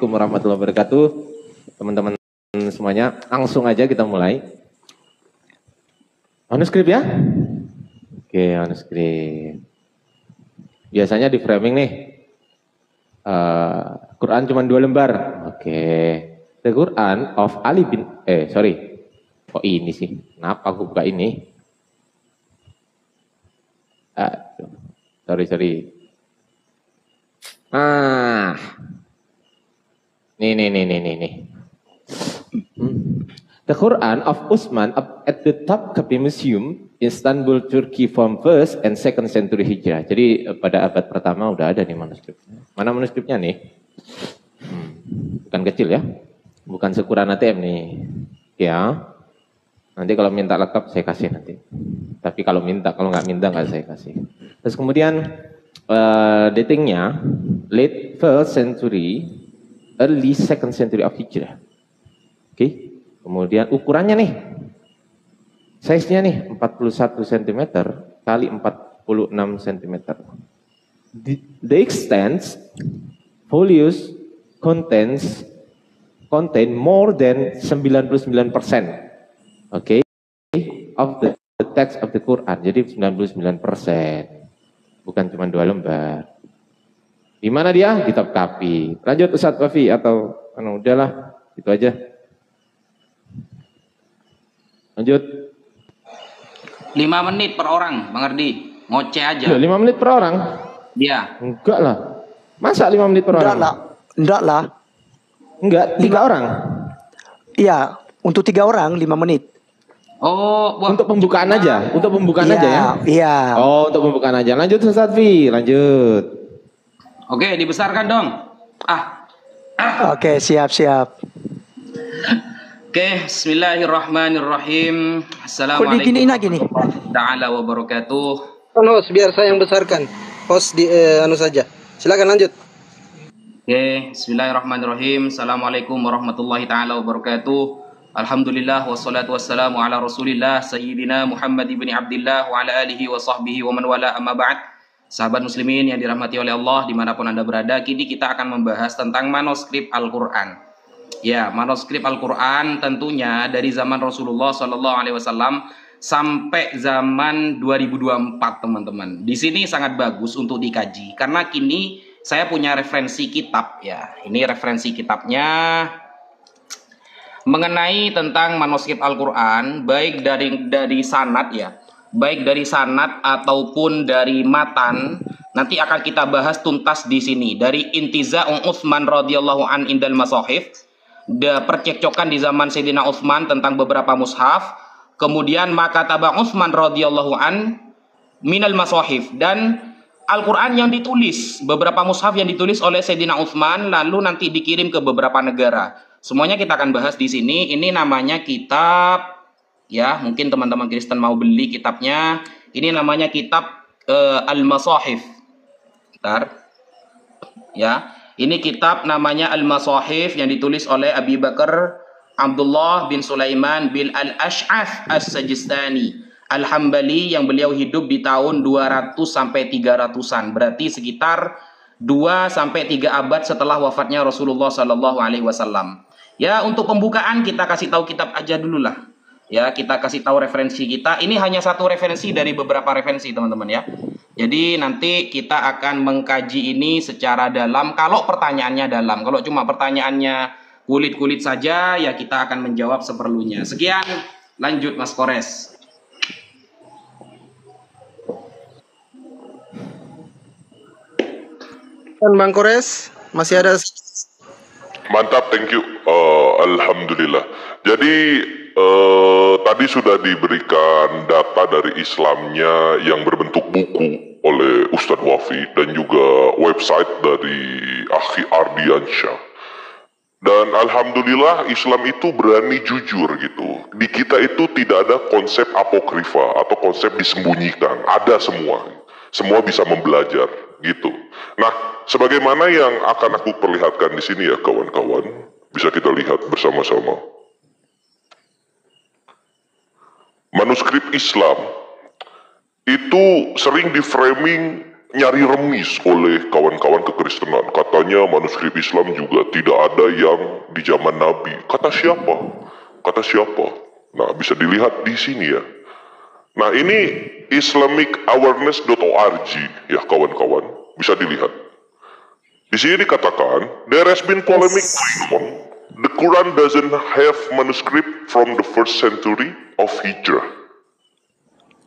Assalamualaikum warahmatullahi wabarakatuh. Teman-teman semuanya, langsung aja kita mulai. Manuskrip ya? Oke, manuskrip. Biasanya di framing nih, Quran cuma 2 lembar. Oke. The Quran of Ali bin, oh ini sih, kenapa aku buka ini? Sorry. Nih. The Quran of Utsman at the Topkapi Museum, Istanbul, Turkey from 1st and 2nd century Hijrah. Jadi pada abad pertama udah ada nih manuskripnya. Mana manuskripnya nih? Bukan kecil ya. Bukan seukuran ATM nih. Ya. Nanti kalau minta lengkap saya kasih nanti. Tapi kalau nggak minta nggak saya kasih. Terus kemudian datingnya late 1st century, early 2nd century of Hijrah. Oke. Kemudian ukurannya nih, size-nya nih 41 cm kali 46 cm. The extent, volumes, contain more than 99%, okay, of the text of the Quran. Jadi 99%, bukan cuma 2 lembar. Di mana dia? Di Topkapi. Lanjut Ustadz Wafi atau udahlah, itu aja. Lanjut. 5 menit per orang, Bang Ardi. Ngoceh aja. 5 menit per orang? Iya. Enggak lah. Masa 5 menit per orang? Enggak lah. Enggak, 3 orang? Iya, untuk 3 orang 5 menit. Oh, untuk pembukaan aja? Untuk pembukaan aja ya? Iya. Oh, untuk pembukaan aja. Lanjut Ustadz Fi, lanjut. Oke, dibesarkan dong. Oke, siap. Oke, bismillahirrahmanirrahim. Assalamualaikum warahmatullahi ta'ala wabarakatuh. Host, biar saya yang besarkan. Host di saja. Silakan lanjut. Oke, bismillahirrahmanirrahim. Assalamualaikum warahmatullahi ta'ala wabarakatuh. Alhamdulillah wassalatu wassalamu ala Rasulillah Sayyidina Muhammad ibn Abdillah wa ala alihi wa sahbihi wa man wala amma ba'd. Sahabat muslimin yang dirahmati oleh Allah dimanapun Anda berada, kini kita akan membahas tentang manuskrip Al-Quran. Ya, manuskrip Al-Quran tentunya dari zaman Rasulullah SAW sampai zaman 2024, teman-teman. Di sini sangat bagus untuk dikaji karena kini saya punya referensi kitab ya. Ini referensi kitabnya mengenai tentang manuskrip Al-Quran, baik dari sanad ya, baik dari sanad ataupun dari matan. Nanti akan kita bahas tuntas di sini dari Intiza'u Utsman radhiyallahu an indal masahif. Percekcokan di zaman Sayyidina Utsman tentang beberapa mushaf, kemudian maka taba Utsman radhiyallahu an minal masahif, dan Al-Quran yang ditulis, beberapa mushaf yang ditulis oleh Sayyidina Utsman lalu nanti dikirim ke beberapa negara. Semuanya kita akan bahas di sini. Ini namanya kitab ya, mungkin teman-teman Kristen mau beli kitabnya. Ini namanya kitab Al-Masahif. Bentar. Ya. Ini kitab namanya Al-Masahif yang ditulis oleh Abi Bakar Abdullah bin Sulaiman bin Al-Ash'ath As-Sajistani Al-Hambali, yang beliau hidup di tahun 200 sampai 300-an. Berarti sekitar 2 sampai 3 abad setelah wafatnya Rasulullah sallallahu alaihi wasallam. Ya, untuk pembukaan kita kasih tahu kitab aja dulu lah. Ya, kita kasih tahu referensi kita. Ini hanya satu referensi dari beberapa referensi, teman-teman ya. Jadi nanti kita akan mengkaji ini secara dalam. Kalau pertanyaannya dalam, kalau cuma pertanyaannya kulit-kulit saja, ya kita akan menjawab seperlunya. Sekian, lanjut Mas Kores. Bang Kores, masih ada? Mantap, thank you. Alhamdulillah. Jadi tadi sudah diberikan data dari Islamnya yang berbentuk buku oleh Ustadz Wafi dan juga website dari Akhi Ardiansyah. Dan alhamdulillah Islam itu berani jujur gitu. Di kita itu tidak ada konsep apokrifa atau konsep disembunyikan. Ada semua. Semua bisa membelajar gitu. Nah, sebagaimana yang akan aku perlihatkan di sini ya kawan-kawan, bisa kita lihat bersama-sama. Manuskrip Islam itu sering diframing nyari remis oleh kawan-kawan kekristenan. Katanya manuskrip Islam juga tidak ada yang di zaman Nabi. Kata siapa? Kata siapa? Nah, bisa dilihat di sini ya. Nah, ini islamicawareness.org ya kawan-kawan, bisa dilihat. Di sini dikatakan, there has been polemic going on. The Quran doesn't have manuscript from the first century of Hijrah.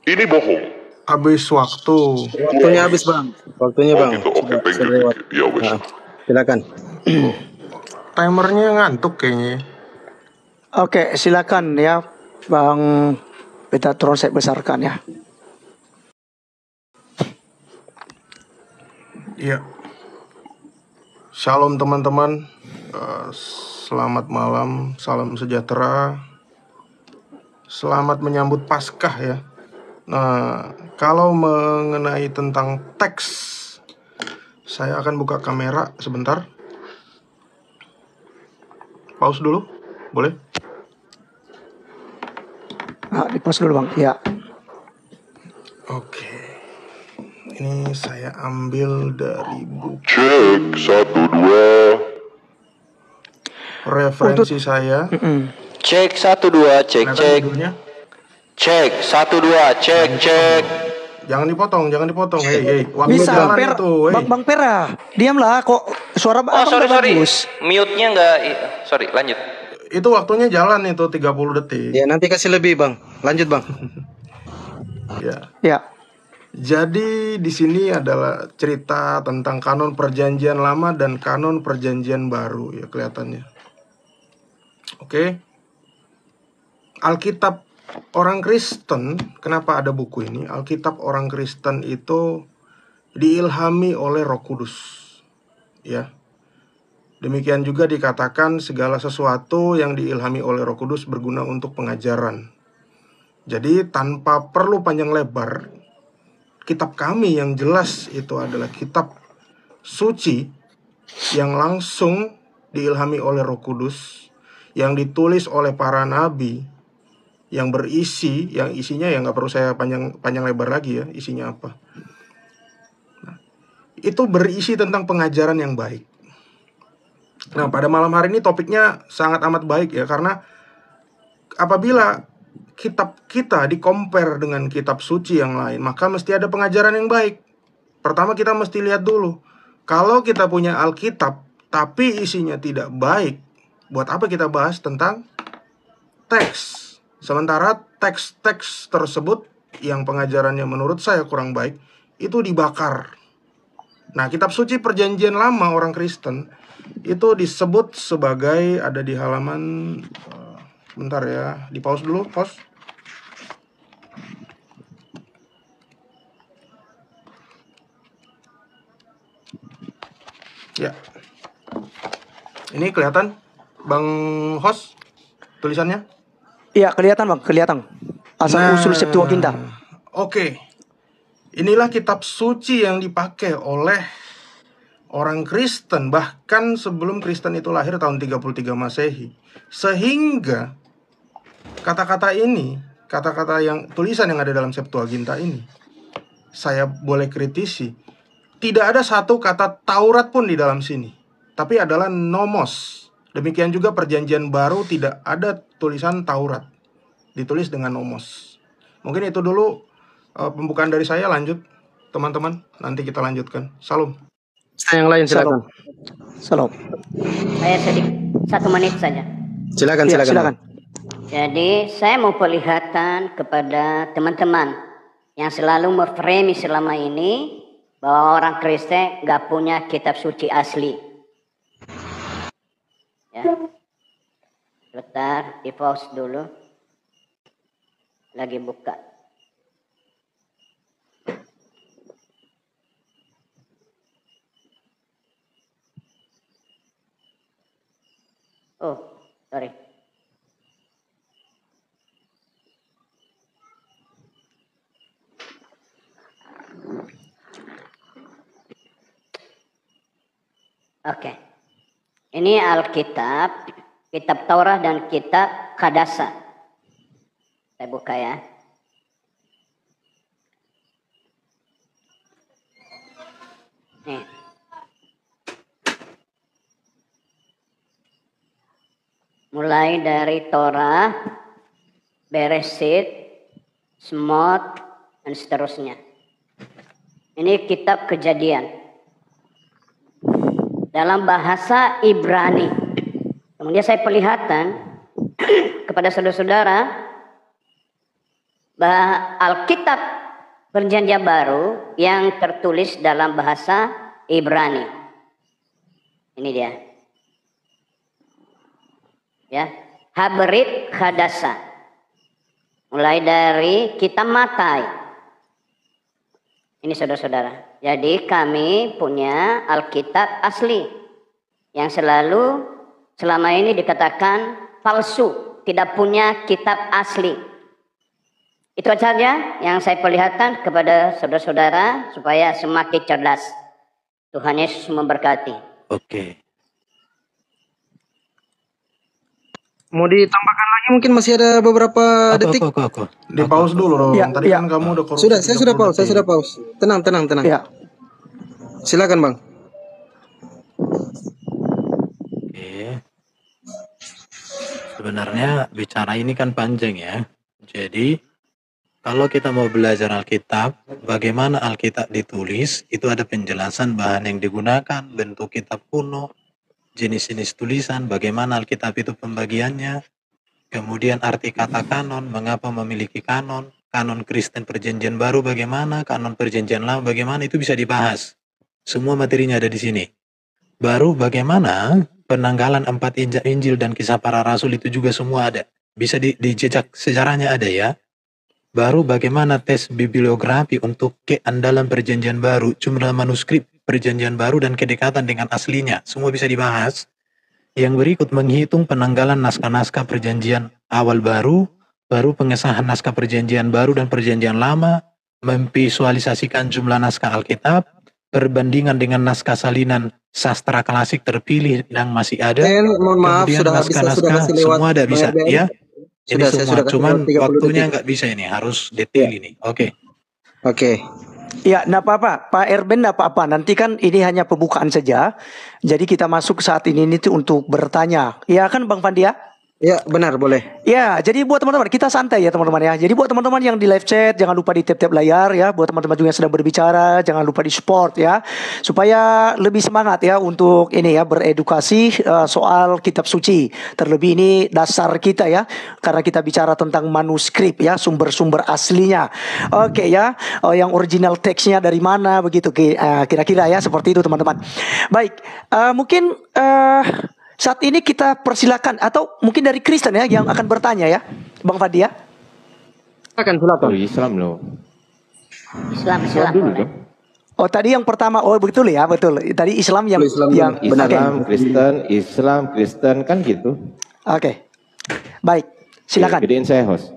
Ini bohong. Habis waktu. Waktunya habis bang. Waktunya Oh bang. gitu, oke, Sudah, thank sudah you, lewat. thank you. Ya wes. Nah, silakan. Timernya ngantuk kayaknya. Oke, silakan ya Bang Petatron, saya besarkan ya. Iya. Shalom teman-teman. Selamat malam, salam sejahtera. Selamat menyambut Paskah ya. Nah, kalau mengenai tentang teks, saya akan buka kamera sebentar. Pause dulu, boleh? Nah, di pause dulu Bang. Ya. Oke. Ini saya ambil dari buku Cek, 1, 2. referensi saya. Cek 1 2 cek Kelihatan cek. judulnya? Cek 1 2 cek cek. Jangan dipotong, jangan dipotong. Hei, waktu Bisa jalan Per, itu, hei. Bang Pera, diamlah kok suara Oh abang sorry udah sorry. bagus. Mute-nya enggak. Sorry, lanjut. Itu waktunya jalan itu 30 detik. Ya nanti kasih lebih bang. Lanjut bang. Ya. Ya. Jadi di sini adalah cerita tentang kanon perjanjian lama dan kanon perjanjian baru ya kelihatannya. Oke. Alkitab orang Kristen, kenapa ada buku ini? Alkitab orang Kristen itu diilhami oleh Roh Kudus. Ya. Demikian juga dikatakan segala sesuatu yang diilhami oleh Roh Kudus berguna untuk pengajaran. Jadi tanpa perlu panjang lebar, kitab kami yang jelas itu adalah kitab suci yang langsung diilhami oleh Roh Kudus, yang ditulis oleh para nabi, yang berisi, yang isinya ya nggak perlu saya panjang lebar lagi ya, isinya apa. Nah, itu berisi tentang pengajaran yang baik. Nah, pada malam hari ini topiknya sangat amat baik ya, karena apabila kitab kita di-compare dengan kitab suci yang lain, maka mesti ada pengajaran yang baik. Pertama kita mesti lihat dulu, kalau kita punya Alkitab tapi isinya tidak baik, buat apa kita bahas tentang teks? Sementara teks-teks tersebut yang pengajarannya menurut saya kurang baik, itu dibakar. Nah, kitab suci perjanjian lama orang Kristen itu disebut sebagai, ada di halaman, bentar ya, di pause dulu, pause. Ya, ini kelihatan Bang Host tulisannya? Iya, kelihatan Bang, kelihatan. Asal usul Septuaginta. Oke. Inilah kitab suci yang dipakai oleh orang Kristen bahkan sebelum Kristen itu lahir tahun 33 Masehi. Sehingga kata-kata ini, kata-kata yang tulisan yang ada dalam Septuaginta ini, saya boleh kritisi. Tidak ada satu kata Taurat pun di dalam sini, tapi adalah nomos. Demikian juga perjanjian baru tidak ada tulisan Taurat, ditulis dengan nomos. Mungkin itu dulu pembukaan dari saya. Lanjut teman-teman, nanti kita lanjutkan. Salam. Yang lain silakan. Salam. Saya sedikit 1 menit saja. Silakan, Ya, silakan. silakan. Jadi saya mau perlihatkan kepada teman-teman yang selalu memframe selama ini bahwa orang Kristen nggak punya kitab suci asli. Ya, sebentar, di pause dulu. Lagi buka. Oh, sorry. Oke. Ini Alkitab, kitab Taurat dan kitab Kadasa. Saya buka ya. mulai dari Torah, Bereshit, Shemot, dan seterusnya. Ini kitab Kejadian dalam bahasa Ibrani. Kemudian saya perlihatkan kepada saudara-saudara bahwa Alkitab Perjanjian Baru yang tertulis dalam bahasa Ibrani. Ini dia. Ya, Habrit Hadasa. Mulai dari kitab Matai. Ini saudara-saudara. Jadi kami punya Alkitab asli yang selama ini dikatakan palsu, tidak punya kitab asli. Itu saja yang saya perlihatkan kepada saudara-saudara supaya semakin cerdas. Tuhan Yesus memberkati. Oke. Mau ditambahkan lagi mungkin masih ada beberapa detik. Di pause dulu dong. Ya, Tadi ya. kan kamu udah korupsi Sudah, saya sudah 30 pause, saya detik. sudah pause. Tenang. Ya. Silakan Bang. Oke. Sebenarnya bicara ini kan panjang ya. Jadi kalau kita mau belajar Alkitab, bagaimana Alkitab ditulis, itu ada penjelasan bahan yang digunakan, bentuk kitab kuno, jenis-jenis tulisan, bagaimana Alkitab itu pembagiannya, kemudian arti kata kanon, mengapa memiliki kanon, kanon Kristen Perjanjian Baru bagaimana, kanon Perjanjian Lama bagaimana, itu bisa dibahas. Semua materinya ada di sini. Baru bagaimana penanggalan 4 Injil dan kisah para rasul itu juga semua ada. Bisa di jejak sejarahnya ada ya. Baru bagaimana tes bibliografi untuk keandalan Perjanjian Baru, jumlah manuskrip Perjanjian Baru dan kedekatan dengan aslinya. Semua bisa dibahas. Yang berikut menghitung penanggalan naskah-naskah Perjanjian Awal Baru, baru pengesahan naskah Perjanjian Baru dan Perjanjian Lama, memvisualisasikan jumlah naskah Alkitab, perbandingan dengan naskah salinan sastra klasik terpilih yang masih ada. Mohon maaf, kemudian sudah habis, sudah naskah-naskah masih lewat. semua ada bisa Bang RBN. ya. Ini Sudah, saya semua sudah kasih cuman lewat 30 waktunya detik. nggak bisa ini, harus detail ini. Oke. Oke. Ya, enggak apa-apa. Pak Erben enggak apa-apa. Nanti kan ini hanya pembukaan saja. Jadi kita masuk saat ini tuh untuk bertanya. Ya kan Bang Fandi ya? Ya, benar, boleh. Ya, jadi buat teman-teman kita santai ya teman-teman ya. Jadi buat teman-teman yang di live chat jangan lupa di tap-tap layar ya. Buat teman-teman juga yang sedang berbicara jangan lupa di support ya. Supaya lebih semangat ya untuk ini ya beredukasi soal kitab suci. Terlebih ini dasar kita ya. Karena kita bicara tentang manuskrip ya, sumber-sumber aslinya. Oke ya, yang original teksnya dari mana begitu kira-kira ya seperti itu teman-teman. Baik, mungkin saat ini kita persilakan atau mungkin dari Kristen ya yang akan bertanya ya, Bang Fadi ya. Silakan. Oh, Islam loh. Islam Dulu boleh. dong. Oh tadi yang pertama, oh betul ya, betul. Tadi Islam yang Islam, benar. Islam, Kristen kan gitu. Oke. Baik, silakan. Gedein saya host.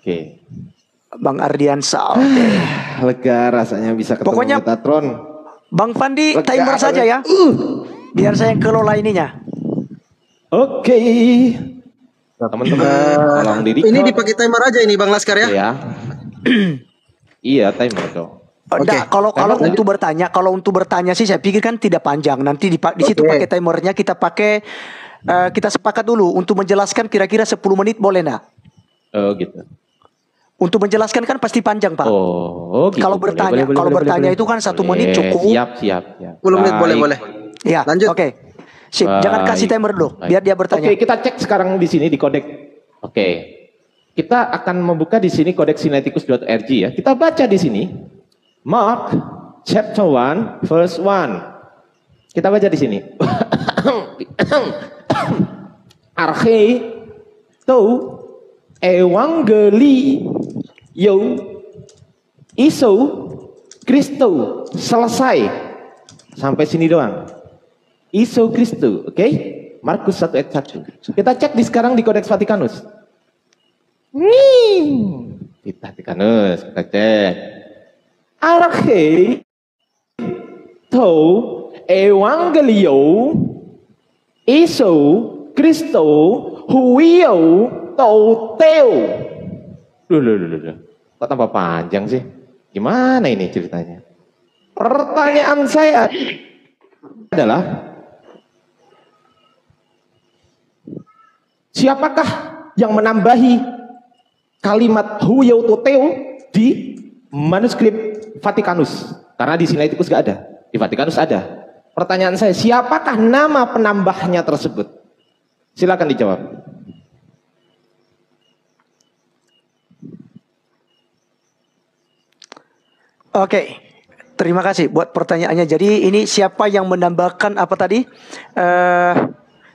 Oke. Bang Ardiansa. Oke. Lega rasanya bisa ketemu Pokoknya Metatron. Bang Fandi Lega timer saja ya. Biar saya yang kelola ininya. Oke. Teman-teman, tolong di record. Ini dipakai timer aja ini Bang Laskar ya. Ya. Iya, timer dong. Enggak, kalau untuk bertanya sih saya pikir kan tidak panjang. Nanti di situ pakai timernya kita pakai kita sepakat dulu untuk menjelaskan kira-kira 10 menit boleh enggak? Oh, gitu. Untuk menjelaskan kan pasti panjang, Pak. Oh, gitu. Kalau bertanya itu kan 1 menit cukup. Siap. 10 menit boleh. Ya, Lanjut. Oke. Sip, jangan kasih timer dulu biar dia bertanya. Oke, kita cek sekarang di sini di kodek. Oke. Kita akan membuka di sini kodek sinaiticus.org ya. Kita baca di sini. Mark chapter 1 verse 1. Kita baca di sini. Arche to evangelio iso Kristo. Selesai. Sampai sini doang. Iso Kristo, oke? Markus 1 ayat 1. Kita cek sekarang di Kodeks Vatikanus. Vatikanus, kita cek. Arche to evangelio iso Kristo huio to teo. Loh. Kok tambah panjang sih? Gimana ini ceritanya? Pertanyaan saya adalah Siapakah yang menambahi kalimat huiototeo di manuskrip Vatikanus? Karena di Sinaiticus gak ada, di Vatikanus ada. Pertanyaan saya, siapakah nama penambahnya tersebut? Silakan dijawab. Oke, terima kasih buat pertanyaannya. Jadi ini siapa yang menambahkan apa tadi?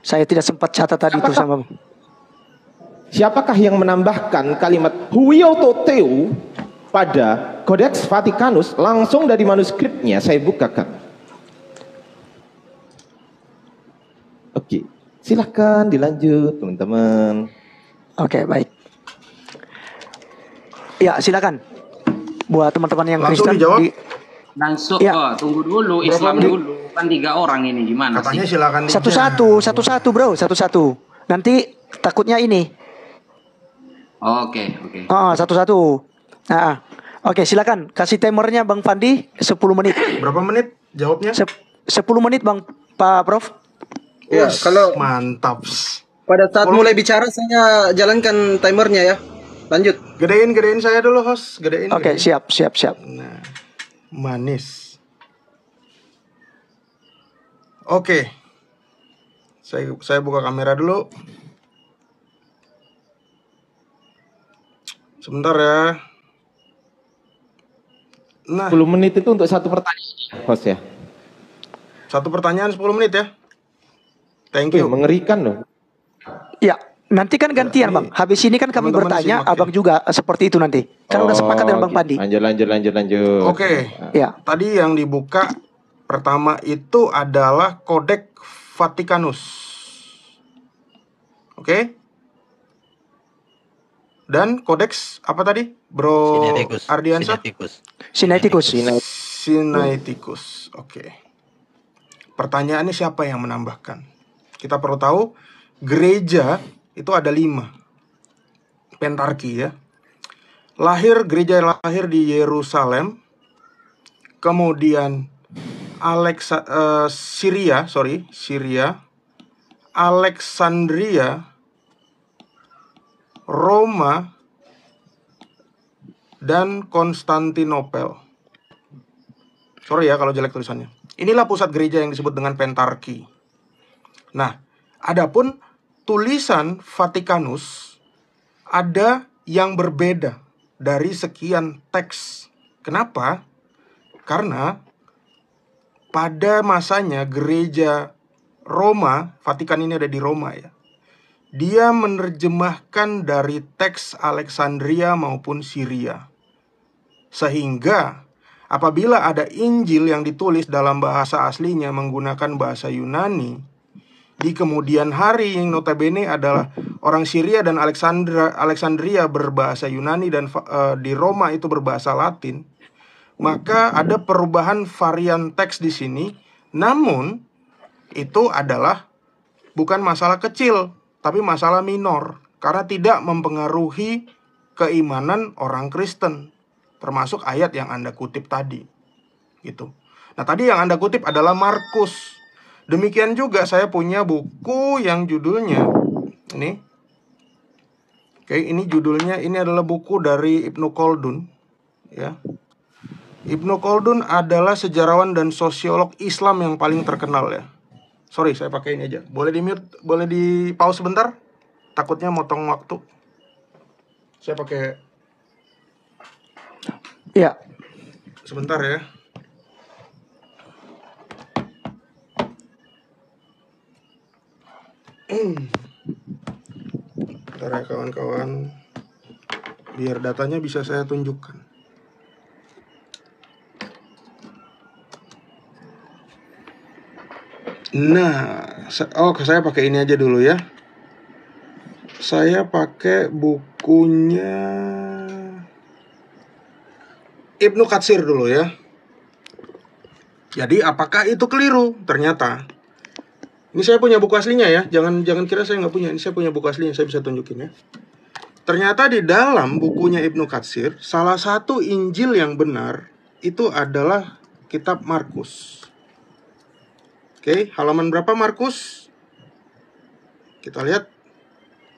Saya tidak sempat catat tadi itu sama. Siapakah yang menambahkan kalimat huiototeo pada Codex Vaticanus langsung dari manuskripnya? Saya bukakan. Oke, silahkan dilanjut teman-teman. Oke, baik. Ya, silakan. Buat teman-teman yang Langsung Kristen dijawab. Langsung, Ya. tunggu dulu, Islam dulu. Kan 3 orang ini gimana Katanya sih? silakan satu-satu bro, satu-satu. Nanti takutnya ini. Oke. Satu-satu. Nah, oke, silakan kasih timernya Bang Fandi 10 menit. Berapa menit jawabnya? 10 menit Bang Pak Prof. Ya, kalau Mantap. pada saat mulai bicara saya jalankan timernya ya. Lanjut. Gedein saya dulu host. Gedein. Oke, siap. Nah, manis. Oke. Saya buka kamera dulu. Sebentar ya. Nah, 10 menit itu untuk satu pertanyaan, host ya. satu pertanyaan 10 menit ya. Thank you. Mengerikan loh. Ya, nanti kan gantian Bang. Habis ini kan kami teman-teman bertanya, simak ya. Abang juga seperti itu nanti. Kan udah sepakat dengan Bang Pandi. Lanjut. Oke. Ya. Tadi yang dibuka pertama itu adalah Codex Vaticanus. Oke. Dan Codex apa tadi? Bro Ardiansyah? Sinaiticus. Sinaiticus. Oke. Pertanyaannya siapa yang menambahkan? Kita perlu tahu gereja itu ada 5 pentarki ya. Gereja lahir di Yerusalem, kemudian Syria, Alexandria, Roma, dan Konstantinopel. Sorry ya kalau jelek tulisannya. Inilah pusat gereja yang disebut dengan pentarki. Nah, adapun tulisan Vatikanus ada yang berbeda dari sekian teks. Kenapa? Karena pada masanya gereja Roma, Vatikan ini ada di Roma ya. Dia menerjemahkan dari teks Alexandria maupun Syria. Sehingga apabila ada Injil yang ditulis dalam bahasa aslinya menggunakan bahasa Yunani, di kemudian hari yang notabene adalah orang Syria dan Alexandria berbahasa Yunani dan di Roma itu berbahasa Latin, maka ada perubahan varian teks di sini. Namun itu adalah bukan masalah kecil, tapi masalah minor karena tidak mempengaruhi keimanan orang Kristen, termasuk ayat yang Anda kutip tadi. Gitu. Nah, tadi yang Anda kutip adalah Markus. Demikian juga saya punya buku yang judulnya ini. Oke, ini judulnya, ini adalah buku dari Ibnu Khaldun ya. Ibnu Khaldun adalah sejarawan dan sosiolog Islam yang paling terkenal ya. Sorry, saya pakai ini aja. Boleh di mute, boleh di pause sebentar? Takutnya motong waktu. Saya pakai. Ya. Sebentar ya. Bentar ya kawan-kawan. Biar datanya bisa saya tunjukkan. Nah, saya pakai ini aja dulu ya. Saya pakai bukunya Ibnu Katsir dulu ya. Jadi apakah itu keliru? Ternyata ini saya punya buku aslinya ya. Jangan kira saya nggak punya. Ini saya punya buku aslinya, saya bisa tunjukin ya. Ternyata di dalam bukunya Ibnu Katsir, salah satu Injil yang benar itu adalah kitab Markus. Oke, halaman berapa Markus? Kita lihat.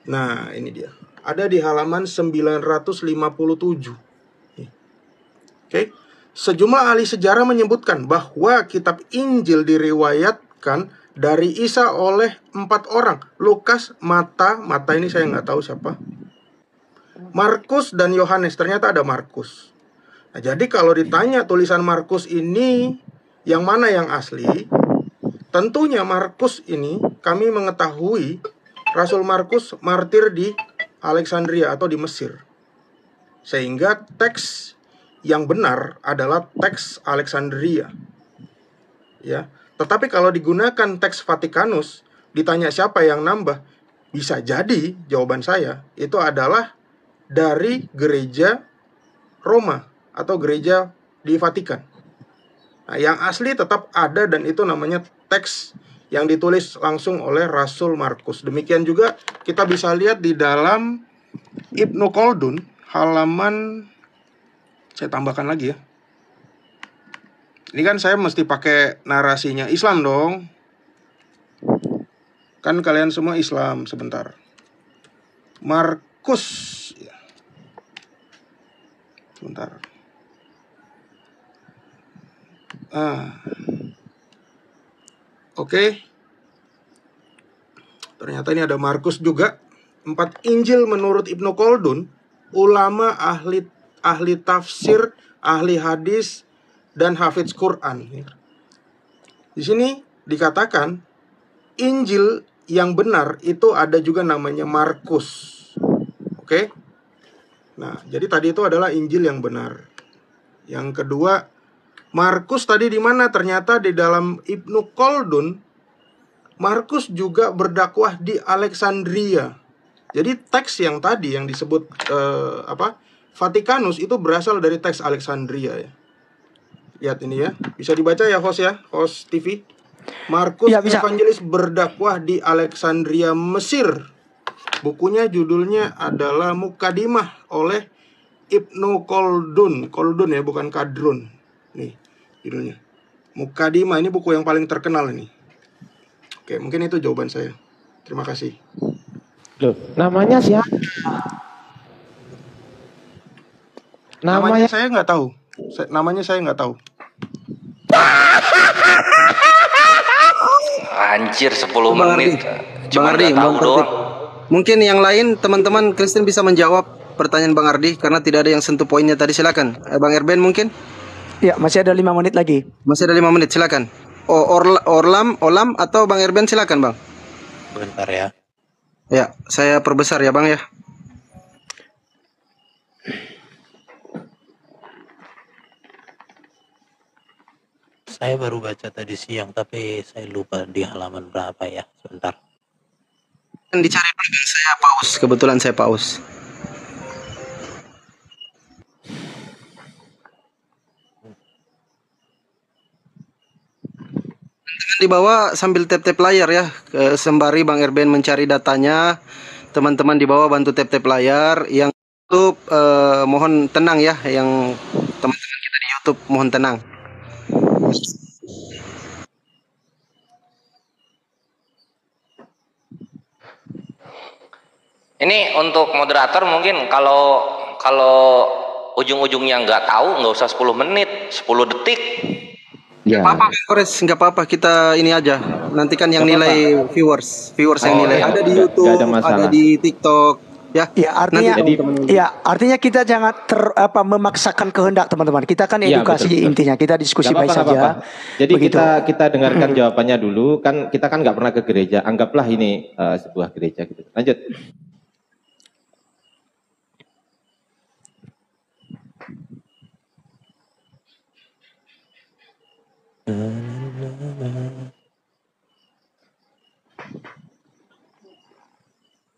Nah, ini dia. Ada di halaman 957. Oke. Sejumlah ahli sejarah menyebutkan bahwa kitab Injil diriwayatkan dari Isa oleh 4 orang. Lukas, Mata ini saya nggak tahu siapa. Markus dan Yohanes, ternyata ada Markus. Nah, jadi kalau ditanya tulisan Markus ini yang mana yang asli, tentunya Markus ini kami mengetahui Rasul Markus martir di Alexandria atau di Mesir. Sehingga teks yang benar adalah teks Alexandria. Ya, tetapi kalau digunakan teks Vatikanus, ditanya siapa yang nambah, bisa jadi jawaban saya itu adalah dari gereja Roma atau gereja di Vatikan. Nah, yang asli tetap ada dan itu namanya teks yang ditulis langsung oleh Rasul Markus. Demikian juga kita bisa lihat di dalam Ibnu Khaldun halaman, saya tambahkan lagi ya. Ini kan saya mesti pakai narasinya Islam dong. Kan kalian semua Islam, sebentar. Markus. Sebentar. Oke. Ternyata ini ada Markus juga. 4 Injil menurut Ibnu Khaldun, ulama ahli tafsir, ahli hadis, dan hafidz Quran. Di sini dikatakan Injil yang benar itu ada juga namanya Markus. Oke? Nah, jadi tadi itu adalah Injil yang benar. Yang kedua, Markus tadi di mana? Ternyata di dalam Ibnu Khaldun, Markus juga berdakwah di Alexandria. Jadi teks yang tadi yang disebut Vatikanus itu berasal dari teks Alexandria ya. Lihat ini ya, bisa dibaca ya host TV. Markus ya, Evangelis berdakwah di Alexandria, Mesir. Bukunya judulnya adalah Mukadimah oleh Ibnu Khaldun. Khaldun ya, bukan Kadrun. Nih judulnya Mukadimah, ini buku yang paling terkenal ini. Oke, mungkin itu jawaban saya. Terima kasih. Loh, namanya siapa? Namanya saya nggak tahu. Namanya saya nggak tahu. Anjir, 10 menit. Cuma Bang Ardi, tahu doang. Mungkin yang lain teman-teman Kristen bisa menjawab pertanyaan Bang Ardi karena tidak ada yang sentuh poinnya tadi. Silakan. Bang Erben mungkin? Ya, masih ada 5 menit lagi. Masih ada 5 menit, silakan. Olam atau Bang Erben, silakan Bang. Bentar ya. Ya, saya perbesar ya Bang ya. Saya baru baca tadi siang, tapi saya lupa di halaman berapa ya. Sebentar. Dicari dulu, saya pause. Kebetulan saya pause. Teman-teman di bawah sambil tap-tap layar ya, sembari Bang Erben mencari datanya. Teman-teman di bawah bantu tap-tap layar. Yang YouTube mohon tenang ya, yang teman-teman kita di YouTube mohon tenang. Ini untuk moderator mungkin kalau ujung-ujungnya nggak tahu nggak usah 10 menit, 10 detik. Ya. Apa Kores, nggak apa-apa, kita ini aja. Nanti kan yang nilai viewers yang nilai. Ya, ada di YouTube, ada di TikTok. Ya, artinya kita jangan memaksakan kehendak teman-teman. Kita kan edukasi betul. Intinya kita diskusi baik saja. Jadi begitu. kita dengarkan jawabannya dulu. Kan kita kan nggak pernah ke gereja. Anggaplah ini sebuah gereja gitu. Lanjut.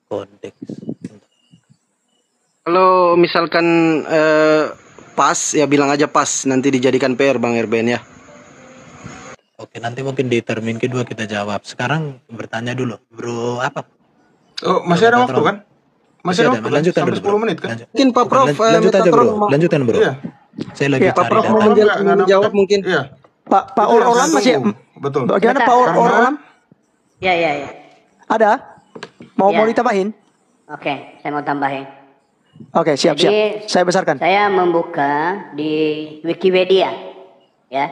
Konteks. Kalau misalkan pas ya bilang aja pas, nanti dijadikan PR Bang Erben ya. Oke, nanti mungkin di termin kedua kita jawab. Sekarang bertanya dulu, Bro apa? Oh, masih ada waktu kan? Masih ada waktu. Lanjutkan sampai dulu, 10 menit kan? Mungkin Pak Prof lanjutkan aja Bro. Lanjutkan Bro. Iya. Saya lagi Pak Prof mau menjawab mungkin. Iya. Pak Orlam masih betul. Bagaimana Pak Orlam? Ya. Ada? Mau ditambahin? Oke, saya mau tambahin. Oke, siap. Saya besarkan. Saya membuka di Wikipedia, ya.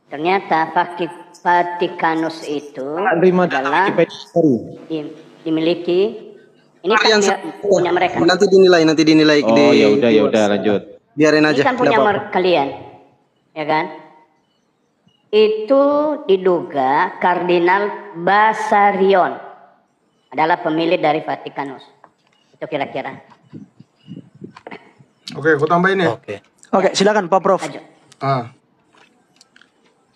Ternyata Vatikanus itu adalah dimiliki. Ini kan punya mereka. Nanti dinilai. Oh, ya udah lanjut. Biarin aja. Ini kan punya kalian, ya kan? Itu diduga Kardinal Basarion adalah pemilik dari Vatikanus. Itu kira-kira. Oke, aku tambahin ya. Oke, silakan Pak Prof.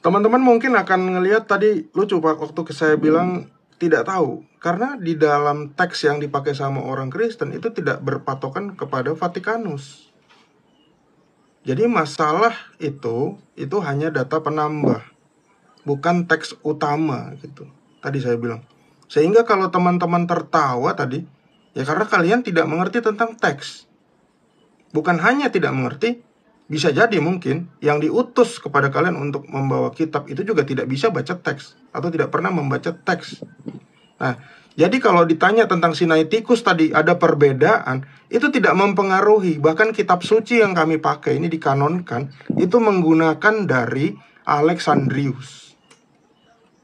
Teman-teman mungkin akan ngelihat tadi lucu Pak waktu saya bilang tidak tahu. Karena di dalam teks yang dipakai sama orang Kristen itu tidak berpatokan kepada Vatikanus. Jadi masalah itu hanya data penambah, bukan teks utama gitu. Tadi saya bilang. Sehingga kalau teman-teman tertawa tadi, ya karena kalian tidak mengerti tentang teks. Bukan hanya tidak mengerti, bisa jadi mungkin yang diutus kepada kalian untuk membawa kitab itu juga tidak bisa baca teks atau tidak pernah membaca teks. Nah, jadi kalau ditanya tentang Sinaiticus tadi ada perbedaan, itu tidak mempengaruhi. Bahkan kitab suci yang kami pakai ini dikanonkan, itu menggunakan dari Alexandrius.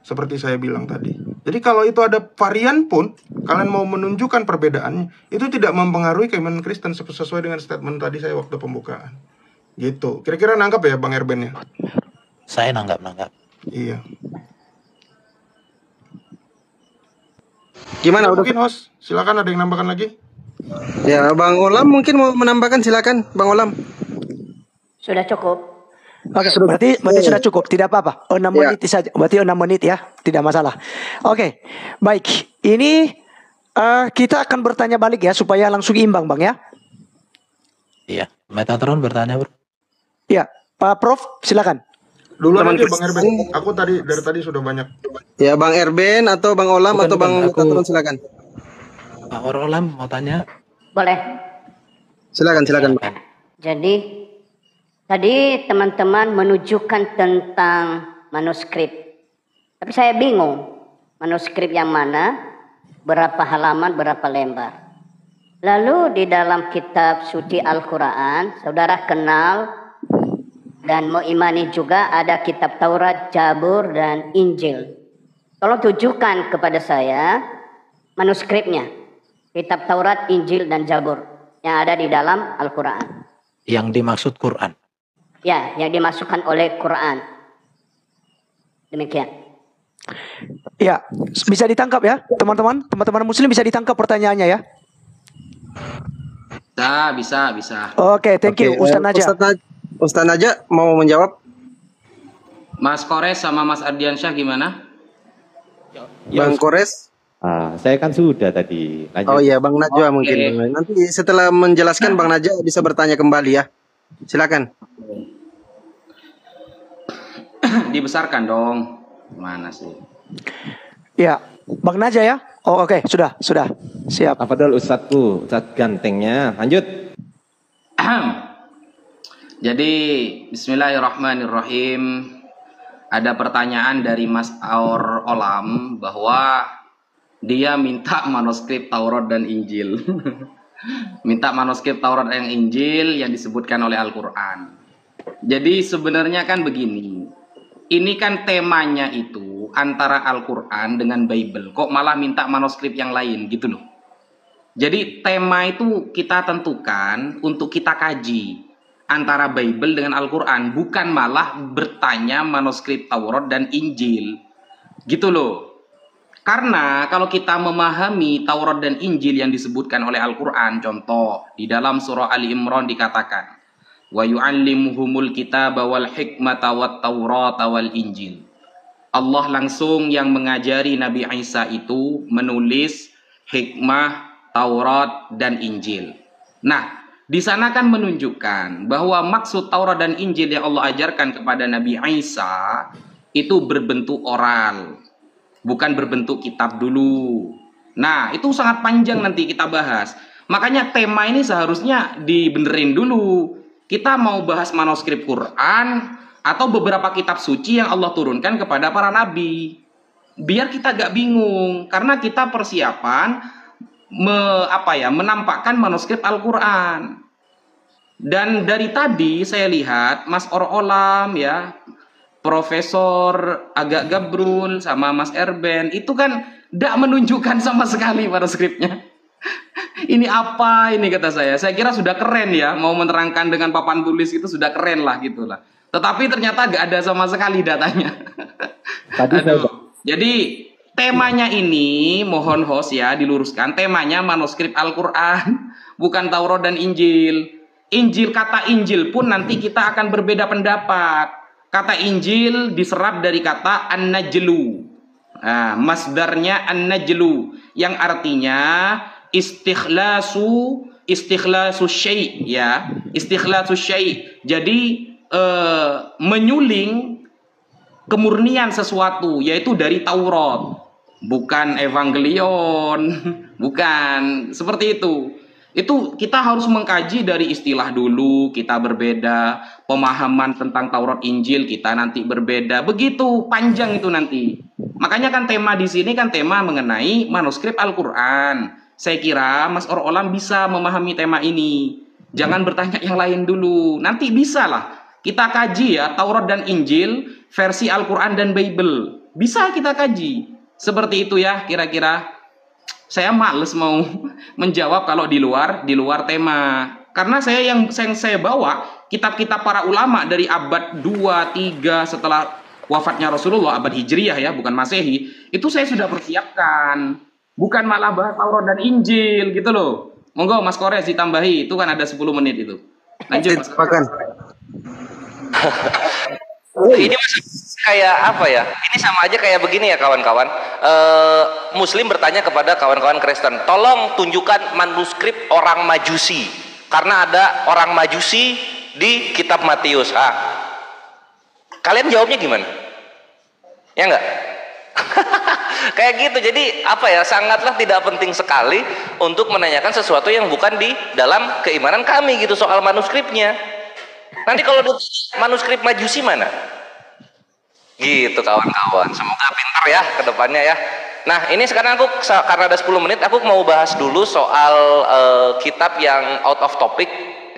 Seperti saya bilang tadi. Jadi kalau itu ada varian pun, kalian mau menunjukkan perbedaannya, itu tidak mempengaruhi keimanan Kristen sesuai dengan statement tadi saya waktu pembukaan. Gitu. Kira-kira nangkap ya Bang Erben ya? Saya nanggap. Iya. Gimana udah? Mungkin host, silakan ada yang nambahkan lagi? Ya, Bang Olam mungkin mau menambahkan, silakan Bang Olam. Sudah cukup. Oke, berarti sudah cukup, tidak apa-apa. 6 menit saja. Berarti 6 menit ya, tidak masalah. Oke, baik. Ini kita akan bertanya balik ya supaya langsung imbang, Bang ya. Iya, Metatron bertanya, Bro. Iya, Pak Prof, silakan. Duluan aja Bang Erben. Aku dari tadi sudah banyak. Ya, Bang Erben atau Bang Olam atau Bang Metatron, silakan. Pak Olam mau tanya? Boleh. Silakan. Jadi tadi teman-teman menunjukkan tentang manuskrip. Tapi saya bingung. Manuskrip yang mana? Berapa halaman, berapa lembar? Lalu di dalam kitab suci Al-Quran, saudara kenal dan mengimani juga ada kitab Taurat, Zabur, dan Injil. Tolong tunjukkan kepada saya manuskripnya. Kitab Taurat, Injil, dan Zabur yang ada di dalam Al-Quran. Yang dimaksud Quran. Ya, yang dimasukkan oleh Quran. Demikian. Ya, bisa ditangkap ya, teman-teman. Teman-teman muslim bisa ditangkap pertanyaannya ya. Bisa. Oke, thank you. Ustaz Naja. Ustaz Naja mau menjawab. Mas Kores sama Mas Ardiansyah gimana? Bang Kores. Saya kan sudah tadi. Lanjut. Oh iya, Bang Najwa mungkin. Nanti setelah menjelaskan Bang Najwa bisa bertanya kembali ya. Silakan. Dibesarkan dong. Mana sih? Ya, Bang Naja ya. Oh oke, sudah. Siap. Apa dulu Ustadku? Ustadz gantengnya. Lanjut. Jadi bismillahirrahmanirrahim. Ada pertanyaan dari Mas Aur Olam bahwa dia minta manuskrip Taurat dan Injil. Minta manuskrip Taurat dan Injil yang disebutkan oleh Al-Quran. Jadi sebenarnya kan begini. Ini kan temanya itu antara Al-Quran dengan Bible. Kok malah minta manuskrip yang lain gitu loh. Jadi tema itu kita tentukan untuk kita kaji antara Bible dengan Al-Quran, bukan malah bertanya manuskrip Taurat dan Injil. Gitu loh. Karena kalau kita memahami Taurat dan Injil yang disebutkan oleh Al-Quran, contoh di dalam surah Ali Imran dikatakan, wa yu'allimuhumul kitaba wal hikmata wat taurata wal injil. Allah langsung yang mengajari Nabi Isa itu menulis hikmah, Taurat, dan Injil. Nah, di sana kan menunjukkan bahwa maksud Taurat dan Injil yang Allah ajarkan kepada Nabi Isa itu berbentuk oral, bukan berbentuk kitab dulu. Nah, itu sangat panjang nanti kita bahas. Makanya tema ini seharusnya dibenerin dulu. Kita mau bahas manuskrip Quran atau beberapa kitab suci yang Allah turunkan kepada para nabi. Biar kita gak bingung, karena kita persiapan menampakkan manuskrip Al-Qur'an. Dan dari tadi saya lihat Mas Olam ya, Profesor Agak Gabrul sama Mas Erben itu kan tidak menunjukkan sama sekali manuskripnya. Ini apa ini, kata saya. Saya kira sudah keren ya, mau menerangkan dengan papan tulis itu sudah keren lah gitulah. Tetapi ternyata gak ada sama sekali datanya. Jadi temanya ini mohon host ya diluruskan, temanya manuskrip Al-Qur'an, bukan Taurat dan Injil. Injil, kata Injil pun nanti kita akan berbeda pendapat. Kata Injil diserap dari kata an-najlu. Nah, masdarnya an-najlu yang artinya istikhlasu syai' ya, istikhlasu syai'. Jadi menyuling kemurnian sesuatu, yaitu dari Taurat, bukan Evangelion, bukan seperti itu. Itu kita harus mengkaji dari istilah dulu, kita berbeda, pemahaman tentang Taurat Injil kita nanti berbeda, begitu panjang itu nanti. Makanya kan tema di sini kan tema mengenai manuskrip Al-Qur'an. Saya kira Mas Olam bisa memahami tema ini. Jangan bertanya yang lain dulu. Nanti bisa lah kita kaji ya Taurat dan Injil, versi Al-Qur'an dan Bible. Bisa kita kaji. Seperti itu ya kira-kira. Saya males mau menjawab kalau di luar tema. Karena yang saya bawa kitab-kitab para ulama dari abad 2, 3 setelah wafatnya Rasulullah, abad Hijriyah ya, bukan Masehi. Itu saya sudah persiapkan. Bukan malah bahas Taurat dan Injil gitu loh. Monggo Mas Kores ditambahi, itu kan ada 10 menit itu. Lanjut Mas. Ini kayak apa ya? Ini sama aja kayak begini ya kawan-kawan. Muslim bertanya kepada kawan-kawan Kristen, tolong tunjukkan manuskrip orang Majusi, karena ada orang Majusi di kitab Matius. Kalian jawabnya gimana? Ya enggak? Kayak gitu. Jadi apa ya? Sangatlah tidak penting sekali untuk menanyakan sesuatu yang bukan di dalam keimanan kami gitu soal manuskripnya. Nanti kalau manuskrip Majusi mana? Gitu kawan-kawan. Semoga pintar ya ke depannya ya. Nah ini sekarang karena ada 10 menit, aku mau bahas dulu soal kitab yang out of topic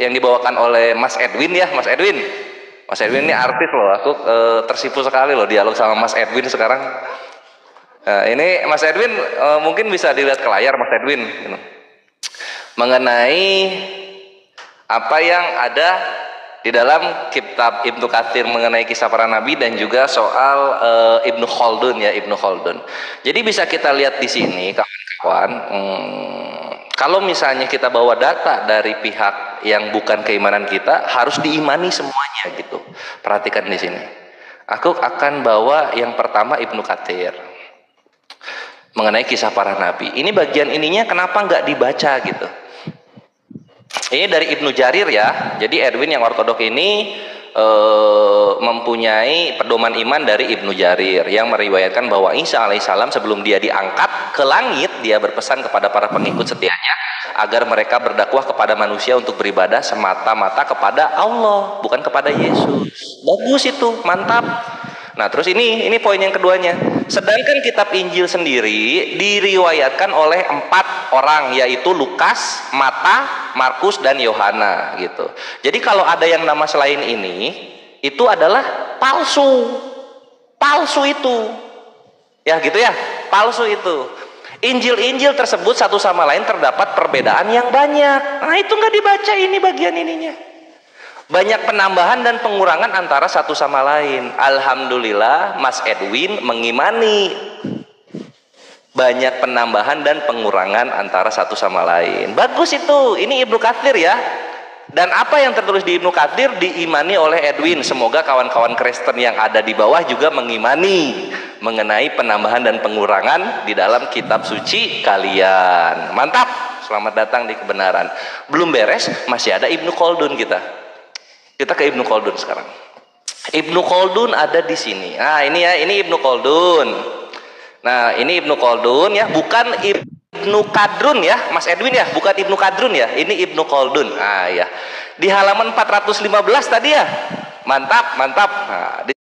yang dibawakan oleh Mas Edwin ya. Mas Edwin ini artis loh. Aku tersipu sekali loh dialog sama Mas Edwin sekarang. Ini Mas Edwin mungkin bisa dilihat ke layar Mas Edwin mengenai apa yang ada di dalam kitab Ibnu Katsir mengenai kisah para nabi dan juga soal Ibnu Khaldun ya, Ibnu Khaldun. Jadi bisa kita lihat di sini kawan-kawan, kalau misalnya kita bawa data dari pihak yang bukan keimanan kita, harus diimani semuanya gitu. Perhatikan di sini. Aku akan bawa yang pertama Ibnu Katsir mengenai kisah para nabi. Ini bagian ininya kenapa nggak dibaca gitu? Ini dari Ibnu Jarir ya. Jadi Edwin yang ortodok ini mempunyai pedoman iman dari Ibnu Jarir yang meriwayatkan bahwa Isa alaihissalam sebelum dia diangkat ke langit, dia berpesan kepada para pengikut setianya agar mereka berdakwah kepada manusia untuk beribadah semata-mata kepada Allah, bukan kepada Yesus. Bagus itu, mantap. Nah terus ini poin yang keduanya. Sedangkan kitab Injil sendiri diriwayatkan oleh 4 orang, yaitu Lukas, Mata, Markus, dan Yohana gitu. Jadi kalau ada yang nama selain ini, itu adalah palsu itu. Ya gitu ya, palsu itu. Injil-Injil tersebut satu sama lain terdapat perbedaan yang banyak. Nah itu nggak dibaca ini bagian ininya. Banyak penambahan dan pengurangan antara satu sama lain. Alhamdulillah Mas Edwin mengimani banyak penambahan dan pengurangan antara satu sama lain. Bagus itu. Ini Ibnu Katsir ya. Dan apa yang tertulis di Ibnu Katsir diimani oleh Edwin. Semoga kawan-kawan Kristen yang ada di bawah juga mengimani mengenai penambahan dan pengurangan di dalam kitab suci kalian. Mantap. Selamat datang di kebenaran. Belum beres, masih ada Ibnu Khaldun kita. Kita ke Ibnu Khaldun sekarang. Ibnu Khaldun ada di sini. Nah, ini ya, ini Ibnu Khaldun. Nah, ini Ibnu Khaldun ya, bukan Ibnu Kadrun ya, Mas Edwin ya, bukan Ibnu Kadrun ya. Ini Ibnu Khaldun. Ah ya. Di halaman 415 tadi ya. Mantap. Nah, di